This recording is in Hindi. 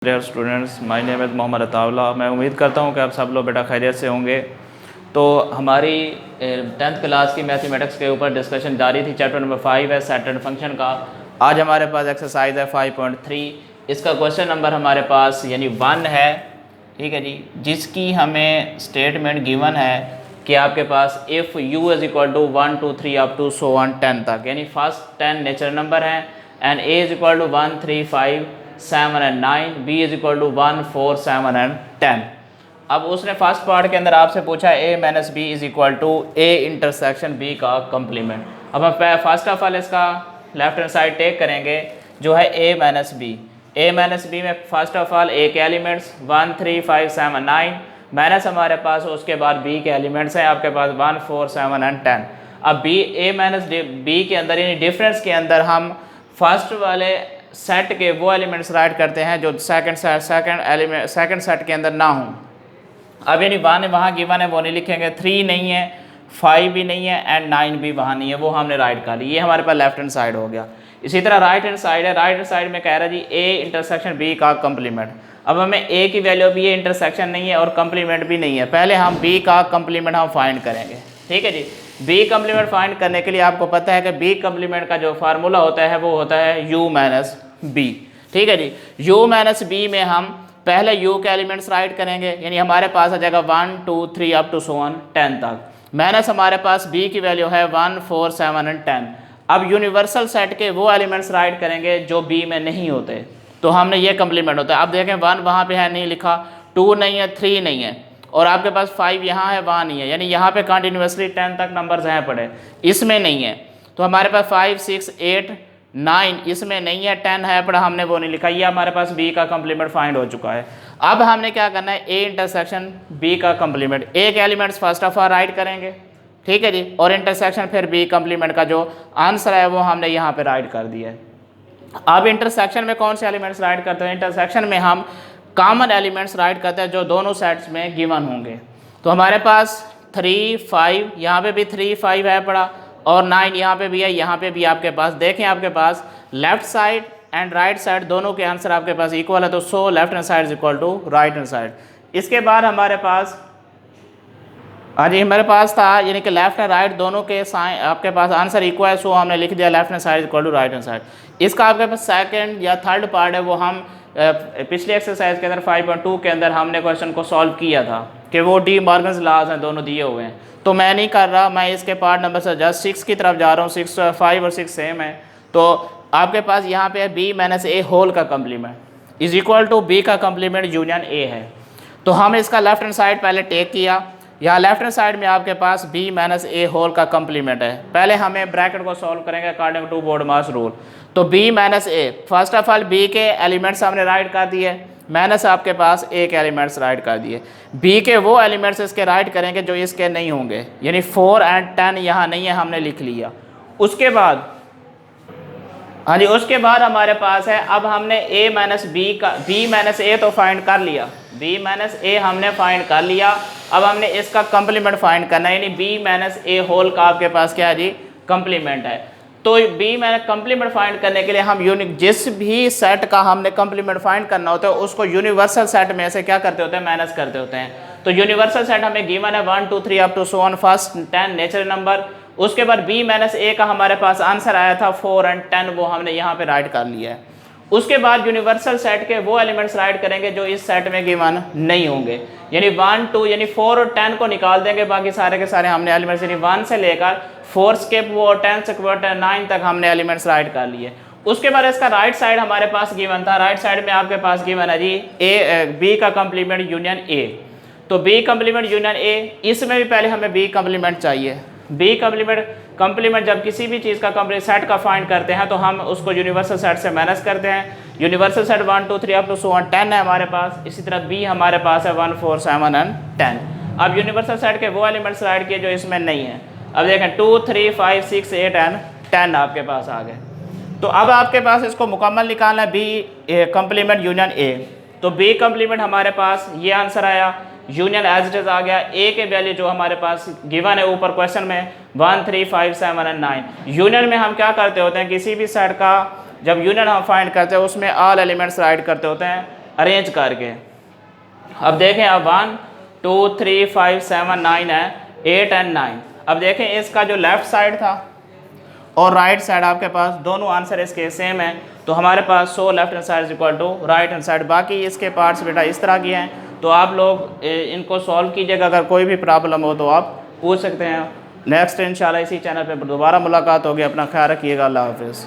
Dear students, my name is Mohammad Ataullah. मैं उम्मीद करता हूँ कि आप सब लोग बेटा खैरियत से होंगे। तो हमारी 10th क्लास की मैथमेटिक्स के ऊपर डिस्कशन जारी थी। चैप्टर नंबर 5 है सेट एंड फंक्शन का। आज हमारे पास एक्सरसाइज है 5.3। इसका क्वेश्चन नंबर हमारे पास यानी 1 है, ठीक है जी, जिसकी हमें स्टेटमेंट गिवन है कि आपके पास if u is equal to 1 2 3 up to so 1 10 तक, यानी फर्स्ट 10 नेचुरल नंबर हैं and a is equal to 1 3 5 7 and 9, b is equal to 1 4 7 and 10। अब उसने फर्स्ट पार्ट के अंदर आपसे पूछा a minus B is equal to a intersection b का कम्प्लीमेंट। अब हम फर्स्ट ऑफ ऑल इसका लेफ्ट हैंड साइड टेक करेंगे जो है a माइनस बी में फर्स्ट ऑफ ऑल a के एलिमेंट्स 1 3 5 7 9 माइनस हमारे पास उसके बाद b के एलिमेंट्स हैं आपके पास 1 4 7 एंड 10। अब a माइनस बी के अंदर यानी डिफरेंस के अंदर हम फर्स्ट वाले सेट के वो एलिमेंट्स राइट करते हैं जो सेकंड सेट के अंदर ना हों। अब यानी 1 वहाँ गिवन है वो नहीं लिखेंगे, 3 नहीं है, 5 भी नहीं है एंड 9 भी वहाँ नहीं है, वो हमने राइट कर ली। ये हमारे पास लेफ्ट हैंड साइड हो गया। इसी तरह राइट हैंड साइड है, राइट हैंड साइड में कह रहा है जी a इंटरसेक्शन b का कम्प्लीमेंट। अब हमें a की वैल्यू भी, ये इंटरसेक्शन नहीं है और कम्प्लीमेंट भी नहीं है, पहले हम b का कम्प्लीमेंट हम फाइंड करेंगे, ठीक है जी। b कम्प्लीमेंट फाइंड करने के लिए आपको पता है कि b कम्प्लीमेंट का जो फार्मूला होता है वो होता है u माइनस b, ठीक है जी। u माइनस b में हम पहले u के एलिमेंट्स राइट करेंगे, यानी हमारे पास आ जाएगा 1 2 3 अप टू 10 तक, माइनस हमारे पास b की वैल्यू है 1 4 7 एंड 10। अब यूनिवर्सल सेट के वो एलिमेंट्स राइट करेंगे जो b में नहीं होते, तो हमने ये कम्प्लीमेंट होता है। अब देखें 1 वहाँ पे है नहीं लिखा, 2 नहीं है, 3 नहीं है और आपके पास 5 यहाँ है वहाँ नहीं है, यानी यहाँ पे कंटिन्यूसली 10 तक नंबर्स हैं पड़े, इसमें नहीं है। तो हमारे पास 5 6 8 9 इसमें नहीं है, 10 है पड़ा, हमने वो नहीं लिखा। ये हमारे पास b का कम्प्लीमेंट फाइंड हो चुका है। अब हमने क्या करना है, a इंटरसेक्शन b का कम्प्लीमेंट, a के elements first of all right करेंगे, ठीक है जी, और इंटरसेक्शन फिर b कम्प्लीमेंट का जो आंसर है वो हमने यहाँ पे राइट कर दिया है। अब इंटरसेक्शन में कौन से एलिमेंट्स राइट करते हैं, इंटरसेक्शन में हम कॉमन एलिमेंट्स राइट करते हैं जो दोनों सेट्स में गिवन होंगे। तो हमारे पास 3 5 यहाँ पे भी 3 5 है पड़ा और 9 यहाँ पे भी है, यहाँ पे भी आपके पास देखें आपके पास left side and right side दोनों के आंसर आपके पास इक्वल है, तो so left hand side is equal to right hand side. इसके बाद हमारे पास हमारे पास था यानी कि लेफ्ट एंड राइट दोनों के आपके पास आंसर इक्वल है, सो हमने लिख दिया left hand side equal to right hand side. इसका आपके पास सेकंड या थर्ड पार्ट है वो हम पिछले एक्सरसाइज के अंदर 5.2 के अंदर हमने क्वेश्चन को सॉल्व किया था कि वो डी मॉर्गन्स लॉज हैं, दोनों दिए हुए हैं, तो मैं नहीं कर रहा, मैं इसके पार्ट नंबर से जस्ट 6 की तरफ जा रहा हूँ। 6 5 और 6 सेम है, तो आपके पास यहाँ पे b माइनस a होल का complement is equal to b का कम्प्लीमेंट यूनियन a है। तो हम इसका लेफ्ट हैंड साइड पहले टेक किया, यहाँ लेफ्ट हैंड साइड में आपके पास b माइनस a होल का कम्प्लीमेंट है। पहले हमें ब्रैकेट को सॉल्व करेंगे अकॉर्डिंग टू बोर्डमास रूल। तो b minus a, first of all b के एलिमेंट्स हमने राइट कर दिए, माइनस आपके पास a के एलिमेंट्स राइट कर दिए। b के वो एलिमेंट्स इसके राइट करेंगे जो इसके नहीं होंगे, यानी 4 एंड 10 यहाँ नहीं है, हमने लिख लिया। उसके बाद हाँ जी, उसके बाद हमारे पास है, अब हमने a minus b minus a तो फाइंड कर लिया, b माइनस a हमने फाइंड कर लिया। अब हमने इसका कम्प्लीमेंट फाइंड करना है, यानी b माइनस a होल का आपके पास क्या है जी, कम्प्लीमेंट है। तो b माइनस कम्प्लीमेंट फाइंड करने के लिए हम जिस भी सेट का हमने कम्प्लीमेंट फाइंड करना होता है उसको यूनिवर्सल सेट में से क्या करते होते हैं, माइनस करते होते हैं। तो यूनिवर्सल सेट हमें गिवन है 1 2 3 up to first 10 natural number. उसके बाद b माइनस a का हमारे पास आंसर आया था 4 एंड 10, वो हमने यहाँ पे राइट कर लिया है। उसके बाद यूनिवर्सल सेट के वो एलिमेंट्स राइट करेंगे जो इस सेट में गिवन नहीं होंगे, यानी 1 2 यानी 4 और 10 को निकाल देंगे, बाकी सारे के सारे हमने एलिमेंट्स यानी 1 से लेकर 4 स्किप वो 10 से 9 तक हमने एलिमेंट्स राइट कर लिए। उसके बाद इसका राइट साइड हमारे पास गिवन था, राइट साइड में आपके पास गिवन है जी b का कम्प्लीमेंट यूनियन a। तो b कम्प्लीमेंट यूनियन a, इसमें भी पहले हमें b कम्प्लीमेंट चाहिए। b कम्प्लीमेंट जब किसी भी चीज़ का कम्प्लीट सेट का फाइंड करते हैं तो हम उसको यूनिवर्सल सेट से माइनस करते हैं। यूनिवर्सल सेट 1 2 3 अप टू 10 है हमारे पास, इसी तरह b हमारे पास है 1 4 7 एंड 10। अब यूनिवर्सल सेट के वो एलिमेंट्स राइट किए जो इसमें नहीं है। अब देखें 2 3 5 6 8 एंड 10 आपके पास आ गए। तो अब आपके पास इसको मुकम्मल निकालना है b कम्प्लीमेंट यूनियन a। तो b कम्प्लीमेंट हमारे पास ये आंसर आया, यूनियन एज इट इज आ गया। a के वैल्यू जो हमारे पास गिवन है ऊपर क्वेश्चन में 1 3 5 7 एंड 9। यूनियन में हम क्या करते होते हैं, किसी भी सेट का जब यूनियन हम फाइंड करते हैं उसमें ऑल एलिमेंट्स राइट करते होते हैं, अरेंज करके। अब देखें, अब 1 2 3 5 7 9 है, 8 एंड 9। अब देखें इसका जो लेफ़्ट साइड था और राइट साइड आपके पास दोनों आंसर इसके सेम है, तो हमारे पास 100 left hand side equal to right hand side. बाकी इसके पार्ट्स बेटा इस तरह के हैं, तो आप लोग इनको सॉल्व कीजिएगा। अगर कोई भी प्रॉब्लम हो तो आप पूछ सकते हैं। नेक्स्ट इंशाल्लाह इसी चैनल पर दोबारा मुलाकात होगी। अपना ख्याल रखिएगा। अल्लाह हाफिज़।